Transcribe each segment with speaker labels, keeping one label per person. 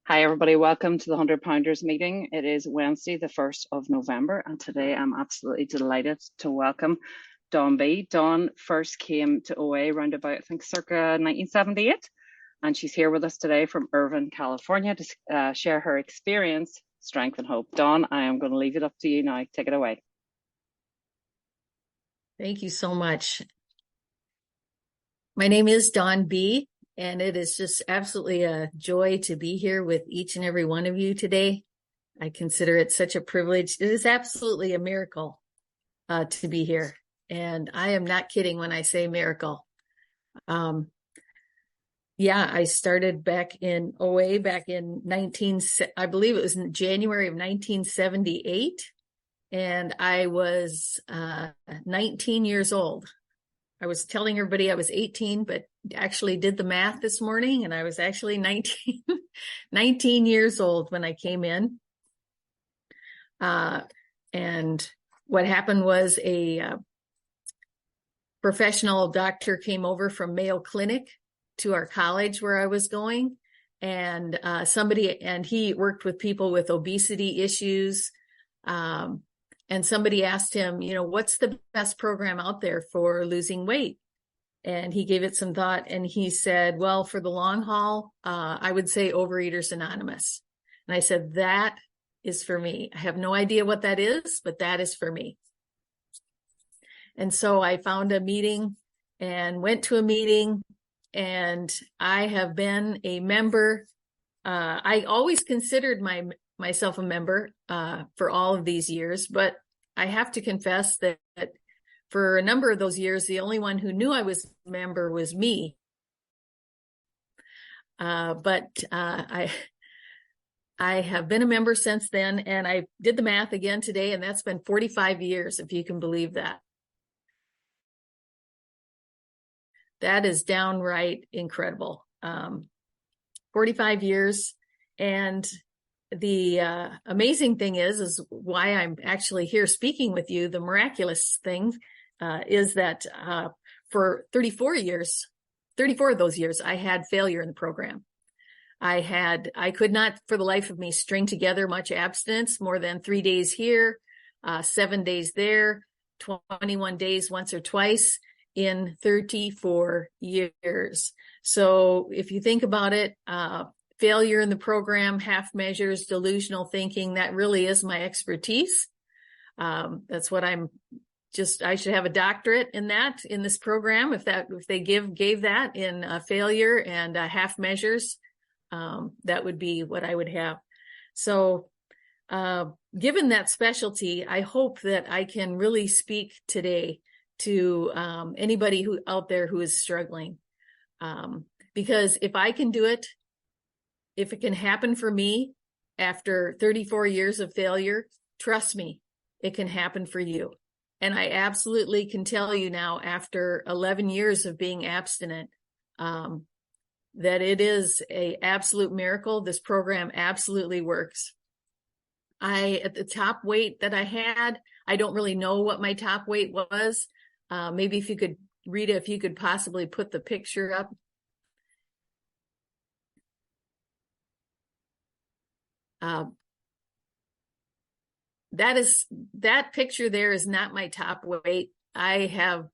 Speaker 1: Hi, everybody. Welcome to the 100 Pounders meeting. It is Wednesday, the 1st of November, and today I'm absolutely delighted to welcome Dawn B. Dawn first came to OA around about, I think, circa 1978, and she's here with us today from Irvine, California to share her experience, strength, and hope. Dawn, I am going to leave it up to you now. Take it away.
Speaker 2: Thank you so much. My name is Dawn B., and it is just absolutely a joy to be here with each and every one of you today. I consider it such a privilege. It is absolutely a miracle to be here. And I am not kidding when I say miracle. I started back in OA back in I believe it was in January of 1978. And I was 19 years old. I was telling everybody I was 18, but actually did the math this morning, and I was actually 19 years old when I came in. And what happened was a professional doctor came over from Mayo Clinic to our college where I was going, and he worked with people with obesity issues. And somebody asked him, what's the best program out there for losing weight? And he gave it some thought, and he said, well, for the long haul, I would say Overeaters Anonymous. And I said, that is for me. I have no idea what that is, but that is for me. And so I found a meeting and went to a meeting, and I have been a member. I always considered myself a member for all of these years, but I have to confess that for a number of those years, the only one who knew I was a member was me. But I have been a member since then, and I did the math again today, and that's been 45 years, if you can believe that. That is downright incredible. 45 years, and the amazing thing is why I'm actually here speaking with you. The miraculous thing is that for 34 of those years, I had failure in the program. I could not for the life of me string together much abstinence, more than 3 days here, 7 days there, 21 days once or twice in 34 years. So if you think about it, failure in the program, half measures, delusional thinking, that really is my expertise. That's what I should have a doctorate in this program. If they gave that in failure and half measures, that would be what I would have. So, given that specialty, I hope that I can really speak today to anybody out there who is struggling. Because if I can do it, if it can happen for me after 34 years of failure, trust me, it can happen for you. And I absolutely can tell you now, after 11 years of being abstinent, that it is an absolute miracle. This program absolutely works. At the top weight that I had, I don't really know what my top weight was. Maybe if you could read it, if you could possibly put the picture up. That picture there is not my top weight. I have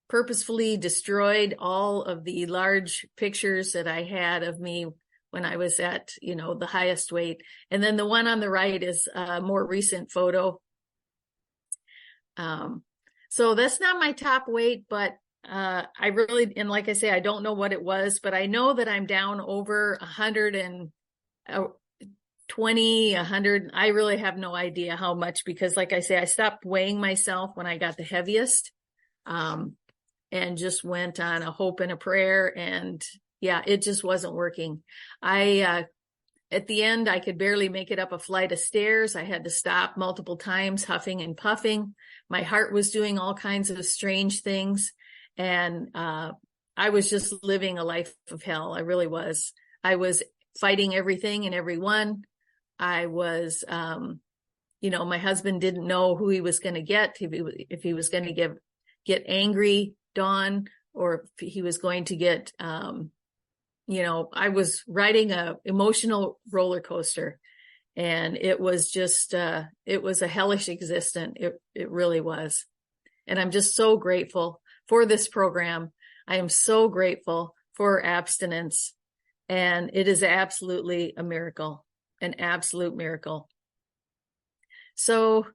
Speaker 2: purposefully destroyed all of the large pictures that I had of me when I was at, the highest weight. And then the one on the right is a more recent photo. So that's not my top weight, but I really, and like I say, I don't know what it was, but I know that I'm down over 100. I really have no idea how much, because like I say, I stopped weighing myself when I got the heaviest, and just went on a hope and a prayer. And yeah, it just wasn't working. At the end, I could barely make it up a flight of stairs. I had to stop multiple times, huffing and puffing. My heart was doing all kinds of strange things. And I was just living a life of hell. I really was. I was fighting everything and everyone. I was, my husband didn't know who he was going to get, if he was going to get angry, Dawn, or if he was going to get I was riding a emotional roller coaster, and it was just, it was a hellish existence. It really was. And I'm just so grateful for this program. I am so grateful for abstinence. And it is absolutely a miracle, an absolute miracle. So,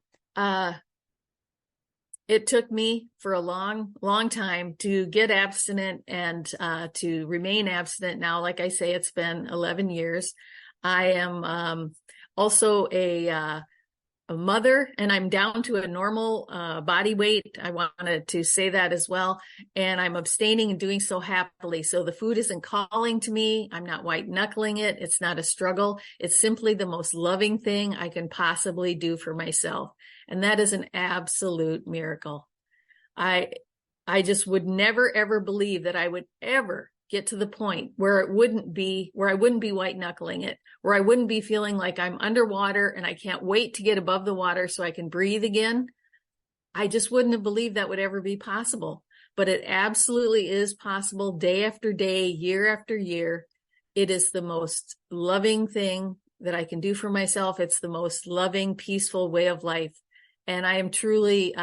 Speaker 2: it took me for a long, long time to get abstinent and to remain abstinent. Now, like I say, it's been 11 years. I am also a mother, and I'm down to a normal body weight. I wanted to say that as well. And I'm abstaining and doing so happily. So the food isn't calling to me. I'm not white knuckling it. It's not a struggle. It's simply the most loving thing I can possibly do for myself. And that is an absolute miracle. I just would never, ever believe that I would ever get to the point where I wouldn't be white knuckling it, where I wouldn't be feeling like I'm underwater and I can't wait to get above the water so I can breathe again. I just wouldn't have believed that would ever be possible, but it absolutely is possible day after day, year after year. It is the most loving thing that I can do for myself. It's the most loving, peaceful way of life. And I am truly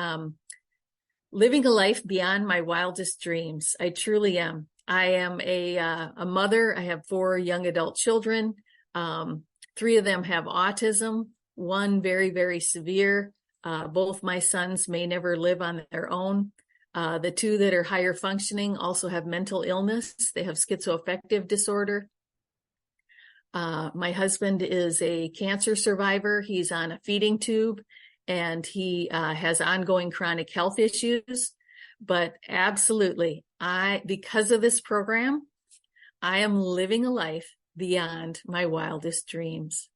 Speaker 2: living a life beyond my wildest dreams. I truly am. I am a mother. I have 4 young adult children. 3 of them have autism, 1 very, very severe. Both my sons may never live on their own. The 2 that are higher functioning also have mental illness. They have schizoaffective disorder. My husband is a cancer survivor. He's on a feeding tube, and he has ongoing chronic health issues. But absolutely, because of this program, I am living a life beyond my wildest dreams.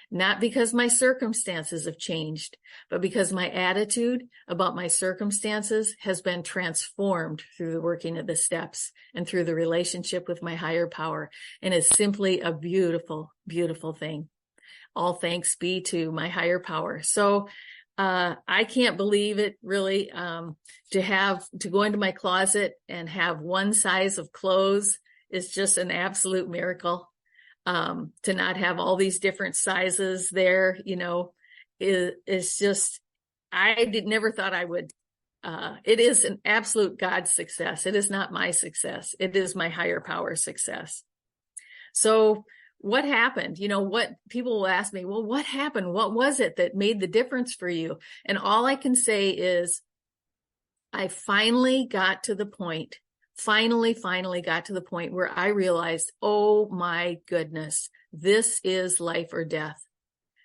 Speaker 2: Not because my circumstances have changed, but because my attitude about my circumstances has been transformed through the working of the steps and through the relationship with my higher power. And it's simply a beautiful, beautiful thing. All thanks be to my higher power. So I can't believe it, really, to go into my closet and have one size of clothes is just an absolute miracle. To not have all these different sizes there, is just, never thought I would. It is an absolute God success. It is not my success. It is my higher power success. So what happened? What people will ask me, well, what happened? What was it that made the difference for you? And all I can say is I finally got to the point where I realized, oh my goodness, this is life or death.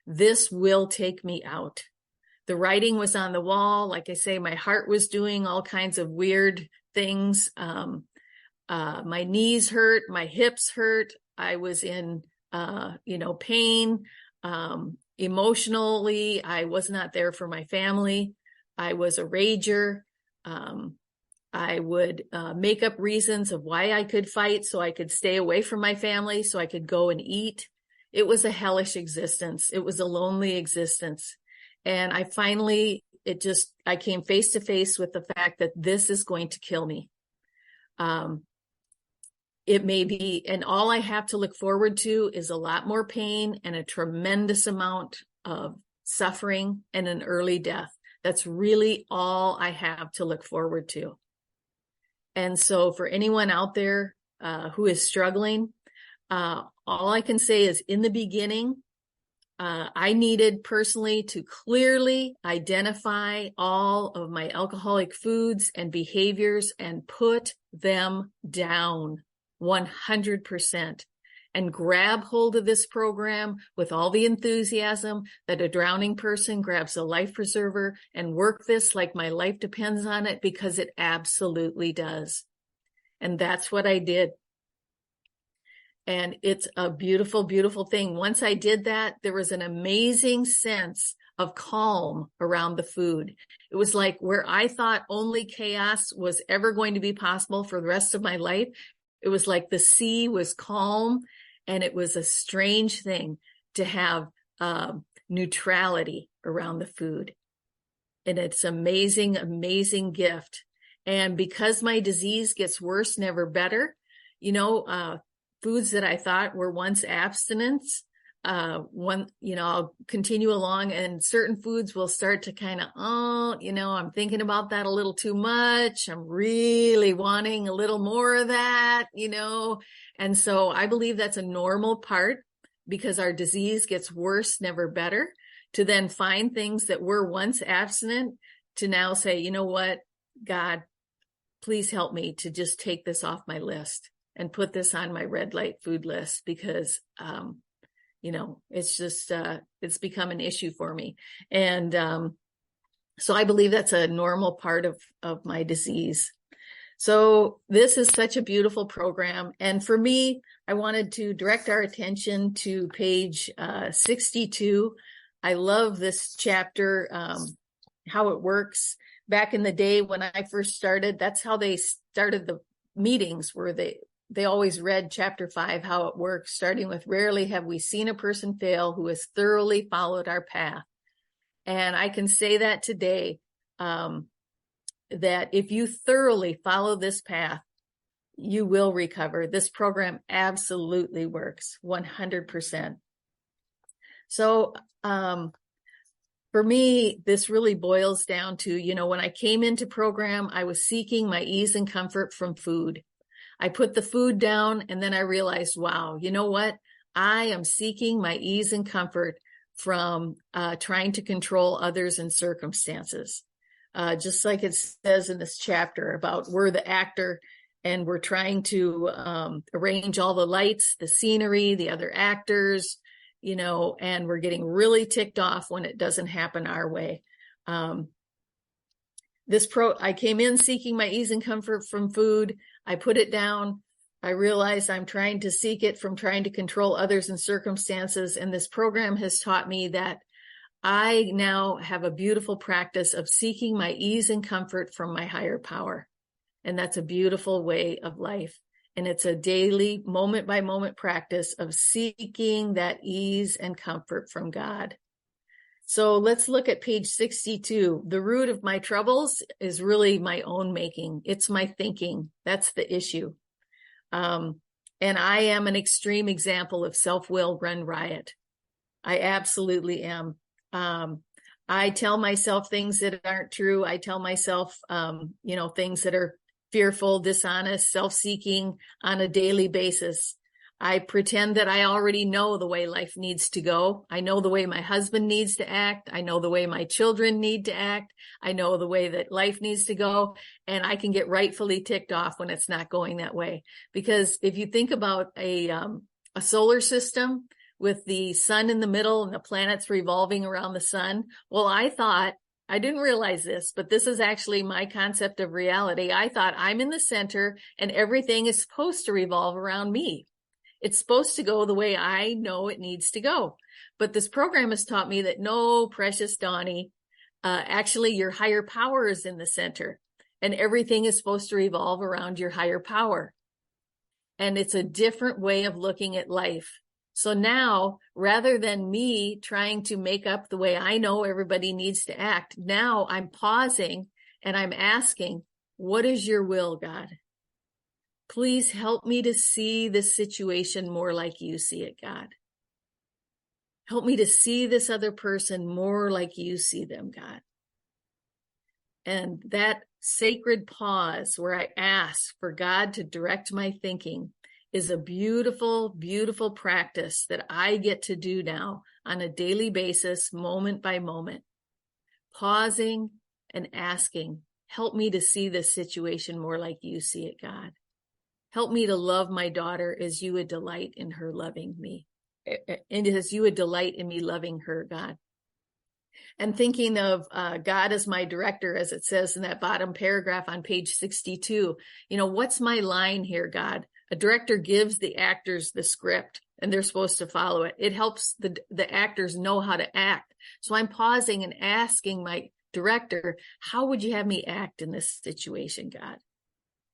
Speaker 2: This will take me out. The writing was on the wall. Like I say, my heart was doing all kinds of weird things. My knees hurt, my hips hurt. I was in, pain. Emotionally, I was not there for my family. I was a rager. I would make up reasons of why I could fight so I could stay away from my family, so I could go and eat. It was a hellish existence. It was a lonely existence. And I came face to face with the fact that this is going to kill me. It may be, and all I have to look forward to is a lot more pain and a tremendous amount of suffering and an early death. That's really all I have to look forward to. And so for anyone out there who is struggling, all I can say is in the beginning, I needed personally to clearly identify all of my alcoholic foods and behaviors and put them down 100% and grab hold of this program with all the enthusiasm that a drowning person grabs a life preserver and work this like my life depends on it, because it absolutely does. And that's what I did. And it's a beautiful, beautiful thing. Once I did that, there was an amazing sense of calm around the food. It was like where I thought only chaos was ever going to be possible for the rest of my life. It was like the sea was calm, and it was a strange thing to have neutrality around the food. And it's amazing, amazing gift. And because my disease gets worse, never better, the foods that I thought were once abstinence, I'll continue along, and certain foods will start to kind of, I'm thinking about that a little too much. I'm really wanting a little more of that, and so I believe that's a normal part, because our disease gets worse, never better, to then find things that were once abstinent to now say, you know what, God, please help me to just take this off my list and put this on my red light food list, because, it's just, it's become an issue for me. And so I believe that's a normal part of my disease. So this is such a beautiful program. And for me, I wanted to direct our attention to page 62. I love this chapter, how it works. Back in the day when I first started, that's how they started the meetings, where they always read chapter 5, how it works, starting with, rarely have we seen a person fail who has thoroughly followed our path. And I can say that today, that if you thoroughly follow this path, you will recover. This program absolutely works 100%. So, for me, this really boils down to, when I came into program, I was seeking my ease and comfort from food. I put the food down, and then I realized, wow, you know what? I am seeking my ease and comfort from trying to control others and circumstances. Just like it says in this chapter about, we're the actor and we're trying to arrange all the lights, the scenery, the other actors, and we're getting really ticked off when it doesn't happen our way. I came in seeking my ease and comfort from food. I put it down. I realized I'm trying to seek it from trying to control others and circumstances. And this program has taught me that I now have a beautiful practice of seeking my ease and comfort from my higher power. And that's a beautiful way of life. And it's a daily, moment by moment practice of seeking that ease and comfort from God. So let's look at page 62. The root of my troubles is really my own making. It's my thinking. That's the issue. And I am an extreme example of self-will run riot. I absolutely am. I tell myself things that aren't true. I tell myself, things that are fearful, dishonest, self-seeking on a daily basis. I pretend that I already know the way life needs to go. I know the way my husband needs to act. I know the way my children need to act. I know the way that life needs to go. And I can get rightfully ticked off when it's not going that way. Because if you think about a solar system with the sun in the middle and the planets revolving around the sun, well, I didn't realize this, but this is actually my concept of reality. I thought I'm in the center and everything is supposed to revolve around me. It's supposed to go the way I know it needs to go. But this program has taught me that no, precious Donnie, actually your higher power is in the center and everything is supposed to revolve around your higher power. And it's a different way of looking at life. So now, rather than me trying to make up the way I know everybody needs to act, now I'm pausing and I'm asking, what is your will, God? Please help me to see this situation more like you see it, God. Help me to see this other person more like you see them, God. And that sacred pause where I ask for God to direct my thinking is a beautiful, beautiful practice that I get to do now on a daily basis, moment by moment. Pausing and asking, help me to see this situation more like you see it, God. Help me to love my daughter as you would delight in her loving me, and as you would delight in me loving her, God. And thinking of God as my director, as it says in that bottom paragraph on page 62, what's my line here, God? A director gives the actors the script and they're supposed to follow it. It helps the actors know how to act. So I'm pausing and asking my director, how would you have me act in this situation, God?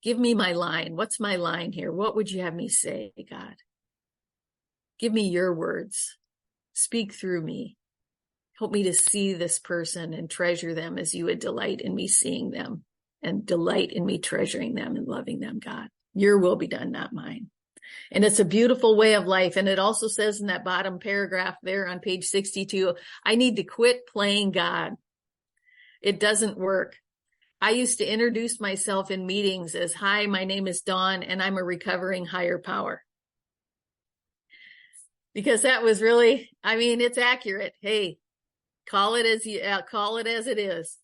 Speaker 2: Give me my line. What's my line here? What would you have me say, God? Give me your words. Speak through me. Help me to see this person and treasure them as you would delight in me seeing them and delight in me treasuring them and loving them, God. Your will be done, not mine. And it's a beautiful way of life. And it also says in that bottom paragraph there on page 62, I need to quit playing God. It doesn't work. I used to introduce myself in meetings as, hi, my name is Dawn, and I'm a recovering higher power. Because that was really, I mean, it's accurate. Hey, call it as it is.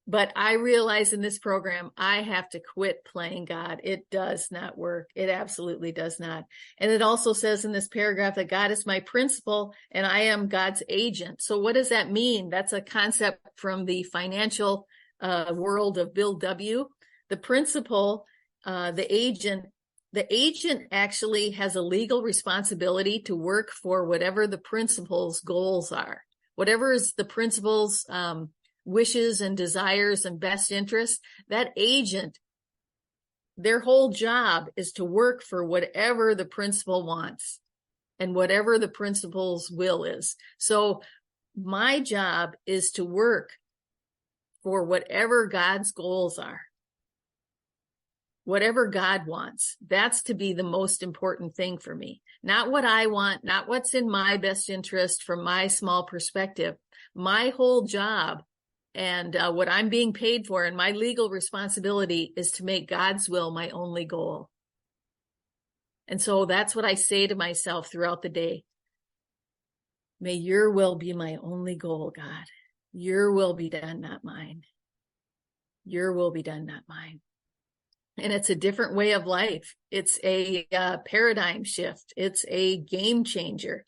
Speaker 2: But I realize in this program, I have to quit playing God. It does not work. It absolutely does not. And it also says in this paragraph that God is my principal and I am God's agent. So what does that mean? That's a concept from the financial world of Bill W. The principal, the agent actually has a legal responsibility to work for whatever the principal's goals are. Whatever is the principal's wishes and desires and best interests, that agent, their whole job is to work for whatever the principal wants and whatever the principal's will is. So my job is to work for whatever God's goals are, whatever God wants. That's to be the most important thing for me. Not what I want, not what's in my best interest from my small perspective. My whole job and what I'm being paid for and my legal responsibility is to make God's will my only goal. And so that's what I say to myself throughout the day. May your will be my only goal, God. Your will be done, not mine. Your will be done, not mine. And it's a different way of life. It's a paradigm shift. It's a game changer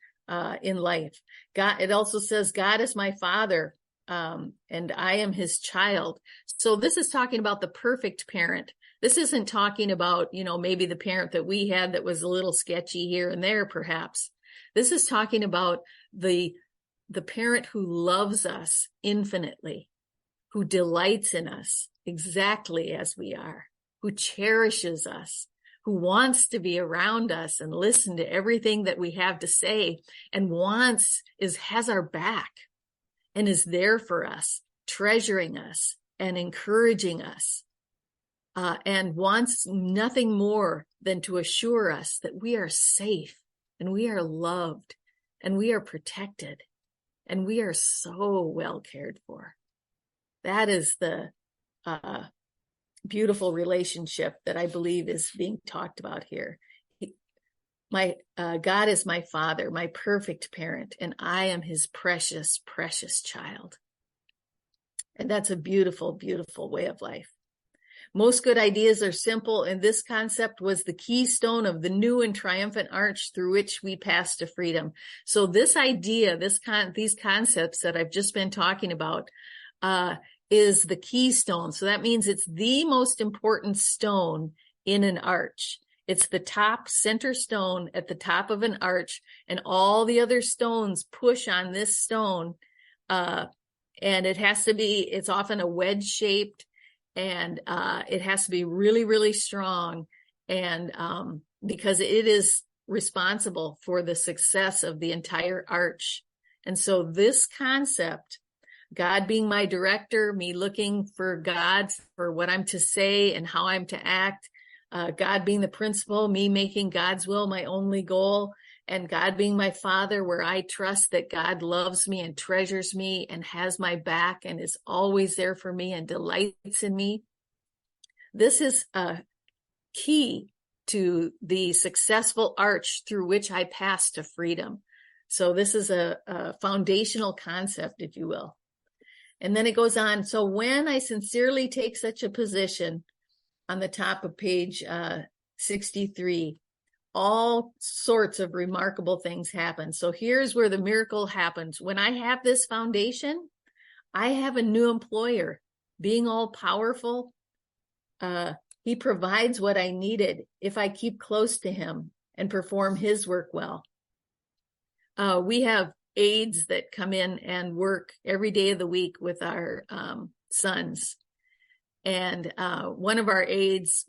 Speaker 2: in life. God, it also says, God is my father. And I am his child. So this is talking about the perfect parent. This isn't talking about, maybe the parent that we had that was a little sketchy here and there, perhaps. This is talking about the parent who loves us infinitely, who delights in us exactly as we are, who cherishes us, who wants to be around us and listen to everything that we have to say and has our back. And is there for us, treasuring us and encouraging us, and wants nothing more than to assure us that we are safe and we are loved and we are protected and we are so well cared for. That is the beautiful relationship that I believe is being talked about here. God is my father, my perfect parent, and I am his precious, precious child. And that's a beautiful, beautiful way of life. Most good ideas are simple, and this concept was the keystone of the new and triumphant arch through which we pass to freedom. So this idea, these concepts that I've just been talking about, is the keystone. So that means it's the most important stone in an arch. It's the top center stone at the top of an arch, and all the other stones push on this stone. And it's often a wedge shaped, and it has to be really, really strong. And because it is responsible for the success of the entire arch. And so this concept, God being my director, me looking for God for what I'm to say and how I'm to act, God being the principal, me making God's will my only goal, and God being my father, where I trust that God loves me and treasures me and has my back and is always there for me and delights in me. This is a key to the successful arch through which I pass to freedom. So this is a foundational concept, if you will. And then it goes on. So when I sincerely take such a position, on the top of page 63, all sorts of remarkable things happen. So here's where the miracle happens. When I have this foundation, I have a new employer. Being all powerful, he provides what I needed if I keep close to him and perform his work well. We have aides that come in and work every day of the week with our sons. And one of our aides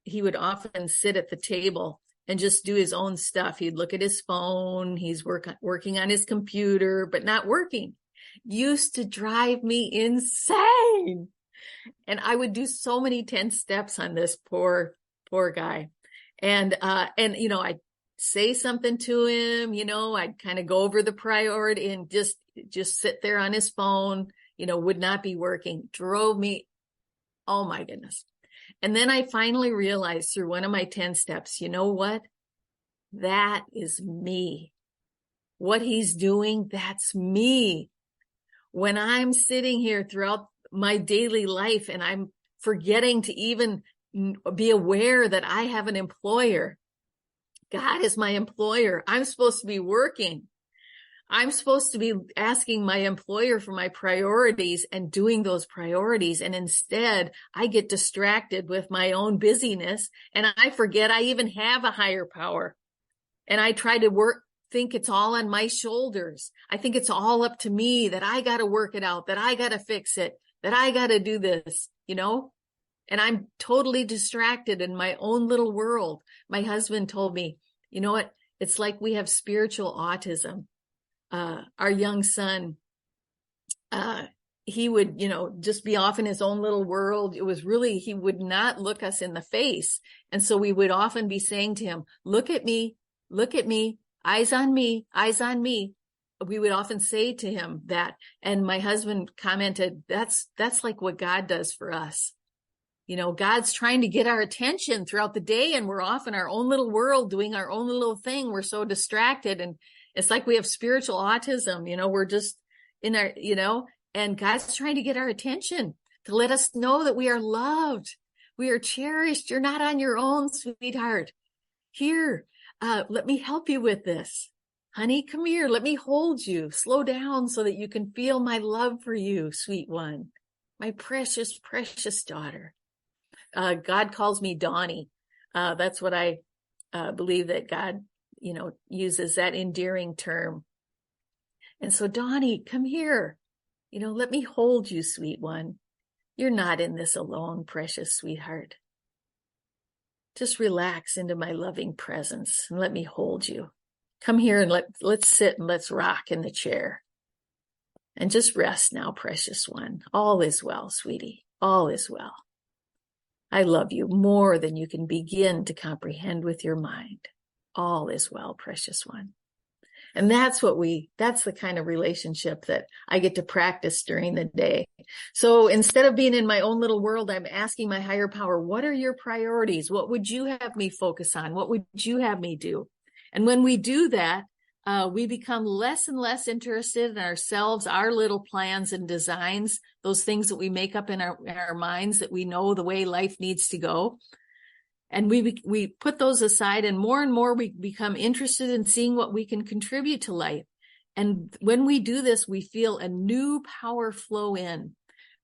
Speaker 2: he would often sit at the table and just do his own stuff. He'd look at his phone. He's working on his computer, but not working. Used to drive me insane. And I would do so many 10 steps on this poor guy. And, I'd say something to him, I'd kind of go over the priority and just sit there on his phone, would not be working, drove me. Oh my goodness. And then I finally realized through one of my 10 steps, you know what? That is me. What he's doing, that's me. When I'm sitting here throughout my daily life and I'm forgetting to even be aware that I have an employer. God is my employer. I'm supposed to be working. I'm supposed to be asking my employer for my priorities and doing those priorities. And instead, I get distracted with my own busyness and I forget I even have a higher power. And I try to think it's all on my shoulders. I think it's all up to me, that I got to work it out, that I got to fix it, that I got to do this, and I'm totally distracted in my own little world. My husband told me, you know what? It's like we have spiritual autism. Our young son, he would, just be off in his own little world. It was really, he would not look us in the face. And so we would often be saying to him, look at me, eyes on me, eyes on me. We would often say to him that. And my husband commented, that's like what God does for us. God's trying to get our attention throughout the day and we're off in our own little world doing our own little thing. We're so distracted and it's like we have spiritual autism, we're just in our, and God's trying to get our attention to let us know that we are loved. We are cherished. You're not on your own, sweetheart. Here, let me help you with this. Honey, come here. Let me hold you. Slow down so that you can feel my love for you, sweet one. My precious, precious daughter. God calls me Donnie. That's what I believe that God, uses that endearing term. And so, Donnie, come here. Let me hold you, sweet one. You're not in this alone, precious sweetheart. Just relax into my loving presence and let me hold you. Come here and let's sit and let's rock in the chair. And just rest now, precious one. All is well, sweetie. All is well. I love you more than you can begin to comprehend with your mind. All is well, precious one. And that's the kind of relationship that I get to practice during the day. So instead of being in my own little world, I'm asking my higher power, what are your priorities? What would you have me focus on? What would you have me do? And when we do that, we become less and less interested in ourselves, our little plans and designs, those things that we make up in our minds that we know the way life needs to go. And we put those aside and more we become interested in seeing what we can contribute to life. And when we do this, we feel a new power flow in.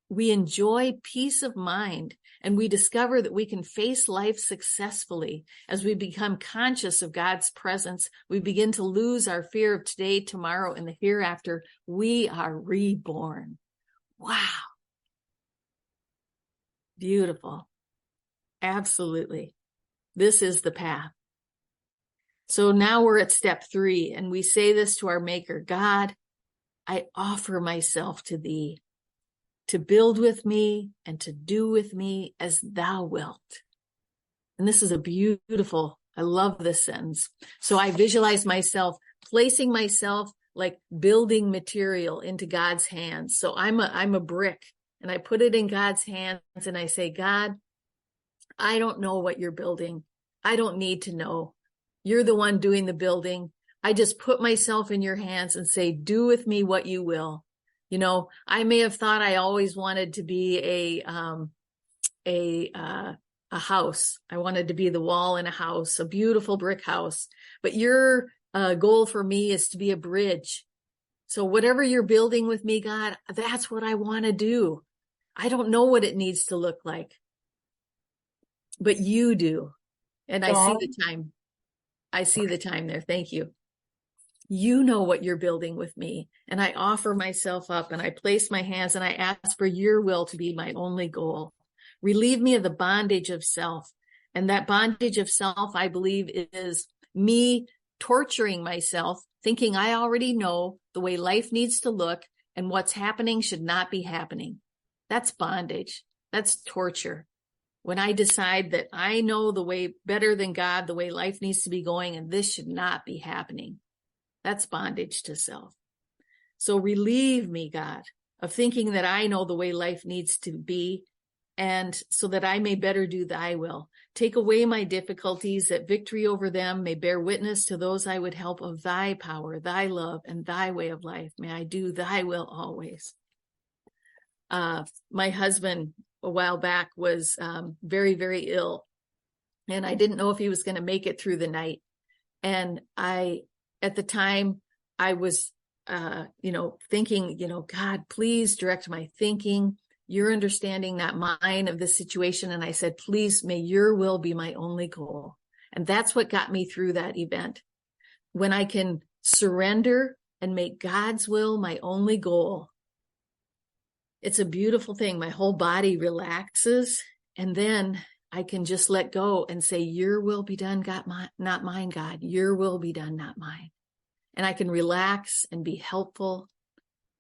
Speaker 2: We enjoy peace of mind and we discover that we can face life successfully. As we become conscious of God's presence, we begin to lose our fear of today, tomorrow, and the hereafter. We are reborn. Wow. Beautiful. Absolutely. This is the path. So now we're at step 3, and we say this to our Maker: God, I offer myself to thee, to build with me and to do with me as thou wilt. And this is a beautiful, I love this sentence. So I visualize myself placing myself like building material into God's hands. So I'm a brick, and I put it in God's hands and I say, God, I don't know what you're building. I don't need to know. You're the one doing the building. I just put myself in your hands and say, do with me what you will. I may have thought I always wanted to be a house. I wanted to be the wall in a house, a beautiful brick house. But your goal for me is to be a bridge. So whatever you're building with me, God, that's what I want to do. I don't know what it needs to look like, but you do. And I see the time. I see the time there. Thank you. You know what you're building with me. And I offer myself up and I place my hands and I ask for your will to be my only goal. Relieve me of the bondage of self. And that bondage of self, I believe, is me torturing myself, thinking I already know the way life needs to look and what's happening should not be happening. That's bondage. That's torture. when I decide that I know the way better than God, the way life needs to be going, and this should not be happening. That's bondage to self. So relieve me, God, of thinking that I know the way life needs to be, and so that I may better do thy will. Take away my difficulties, that victory over them may bear witness to those I would help of thy power, thy love, and thy way of life. May I do thy will always. My husband a while back was very, very ill, and I didn't know if he was going to make it through the night. And at the time, I was, thinking, God, please direct my thinking, your understanding, not mine, of the situation. And I said, please, may your will be my only goal. And that's what got me through that event. When I can surrender and make God's will my only goal, it's a beautiful thing. My whole body relaxes, and then I can just let go and say, your will be done, God, not mine, God. Your will be done, not mine. And I can relax and be helpful,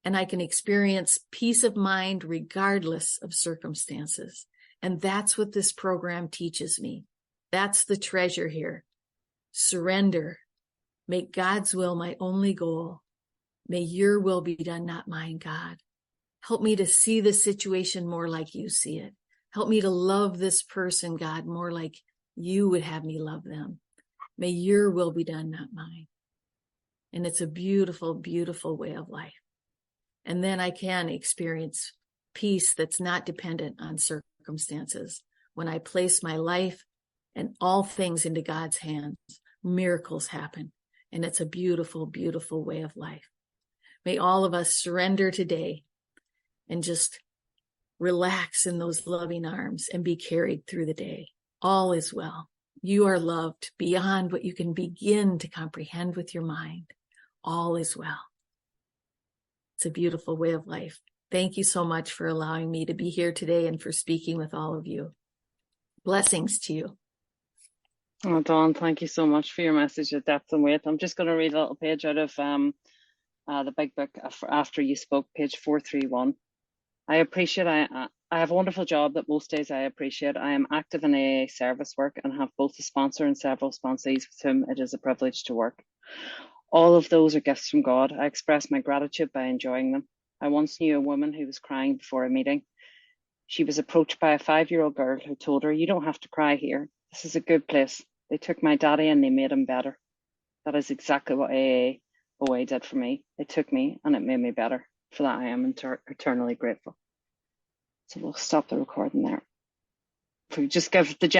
Speaker 2: and I can experience peace of mind regardless of circumstances. And that's what this program teaches me. That's the treasure here. Surrender. Make God's will my only goal. May your will be done, not mine, God. Help me to see the situation more like you see it. Help me to love this person, God, more like you would have me love them. May your will be done, not mine. And it's a beautiful, beautiful way of life. And then I can experience peace that's not dependent on circumstances. When I place my life and all things into God's hands, miracles happen. And it's a beautiful, beautiful way of life. May all of us surrender today and just relax in those loving arms and be carried through the day. All is well. You are loved beyond what you can begin to comprehend with your mind. All is well. It's a beautiful way of life. Thank you so much for allowing me to be here today and for speaking with all of you. Blessings to you.
Speaker 1: Oh, Dawn, thank you so much for your message of depth and weight. I'm just going to read a little page out of the big book after you spoke, page 431. I have a wonderful job that most days I appreciate. I am active in AA service work and have both a sponsor and several sponsees with whom it is a privilege to work. All of those are gifts from God. I express my gratitude by enjoying them. I once knew a woman who was crying before a meeting. She was approached by a 5-year-old girl who told her, "You don't have to cry here. This is a good place. They took my daddy and they made him better." That is exactly what OA did for me. It took me and it made me better. For that, I am eternally grateful. So we'll stop the recording there. If we just give the